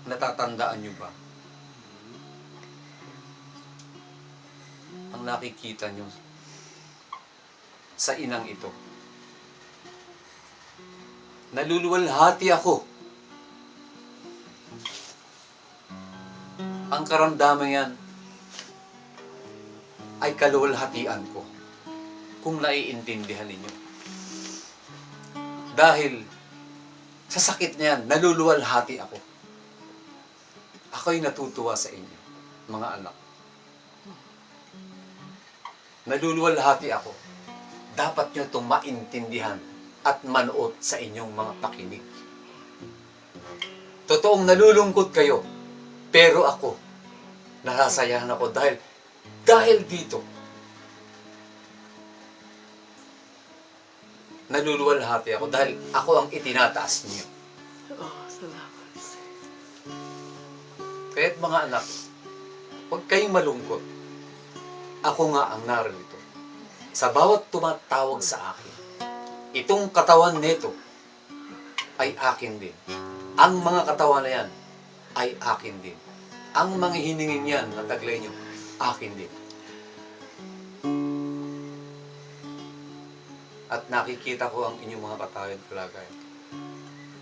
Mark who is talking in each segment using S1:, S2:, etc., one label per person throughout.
S1: Natatandaan niyo ba ang nakikita niyo sa inang ito? Naluluwalhati ako. Ang karamdaman yan ay kaluwalhatian ko kung naiintindihan ninyo. Dahil sa sakit niyan, naluluwalhati ako. Ako'y natutuwa sa inyo, mga anak. Naluluwalhati ako. Dapat nyo itong maintindihan at manood sa inyong mga pakinig. Totoong nalulungkot kayo, pero ako, nasasayahan ako dahil dito, naluluwalhati ako dahil ako ang itinataas niyo.
S2: Salamat.
S1: Kaya't mga anak, huwag kayong malungkot. Ako nga ang narito. Sa bawat tumatawag sa akin, itong katawan nito ay akin din. Ang mga katawan na yan ay akin din. Ang mga hiningin yan na taglay nyo, akin din. At nakikita ko ang inyong mga katawid kalagayan.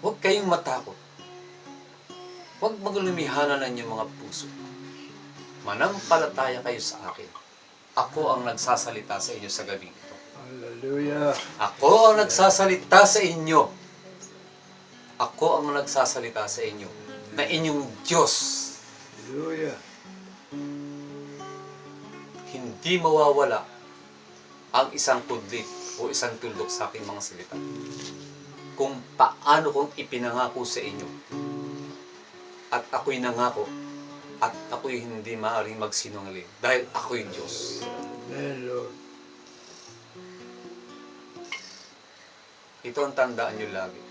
S1: Huwag kayong matakot. Huwag maglumihanan ng inyong mga puso. Manampalataya kayo sa akin. Ako ang nagsasalita sa inyo sa gabing ito.
S3: Hallelujah.
S1: Ako ang nagsasalita sa inyo. Ako ang nagsasalita sa inyo na inyong Diyos.
S3: Hallelujah.
S1: Hindi mawawala ang isang kudlit o isang tuldok sa aking mga salita. Kung paano kong ipinangako sa inyo. At ako'y nangako. At ako'y hindi maaaring magsinungaling. Dahil ako'y Diyos.
S3: Amen, Lord.
S1: Ito ang tandaan nyo lagi.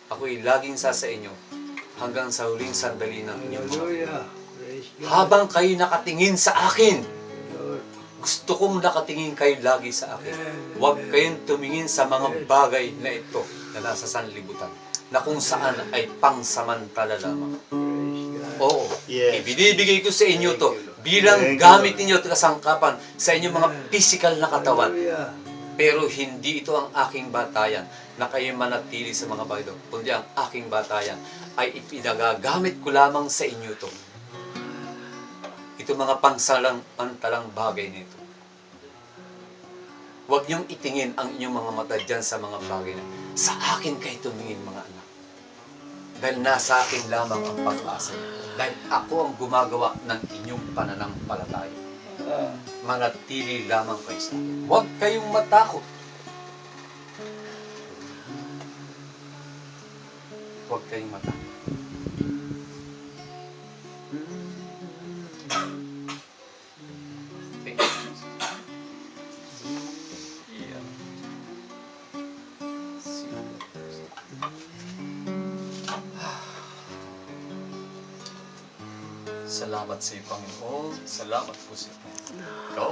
S1: Ako'y laging sa inyo hanggang sa huling sandali ng inyong mga buhay.
S3: Hallelujah. Praise God.
S1: Habang kayo nakatingin sa akin,
S3: Lord.
S1: gusto kong nakatingin kayo lagi sa akin. Huwag kayong tumingin sa mga bagay na ito na nasa sanlibutan, na kung saan ay pangsamantala lamang.
S3: Praise God.
S1: Oo,
S3: Yes.
S1: ibinibigay ko sa inyo to
S3: Thank you, Lord.
S1: bilang
S3: Thank you,
S1: gamit
S3: Lord.
S1: ninyo at kasangkapan sa inyong mga physical na katawan.
S3: Hallelujah.
S1: Pero hindi ito ang aking batayan na kayo manatili sa mga bagay ito, kundi ang aking batayan ay ipinagagamit ko lamang sa inyo to. Ito mga pangsamantalang bagay nito. Huwag niyong itingin ang inyong mga mata dyan sa mga bagay na sa akin kayo tumingin, mga anak. Dahil nasa akin lamang ang pag-asa. Dahil ako ang gumagawa ng inyong pananampalataya. Manatili lamang kayo sa akin. Huwag kayong matakot. Huwag kayong matakot. Thank you. Salamat sa iyo, Panginoon. Salamat po sa iyo. Ikaw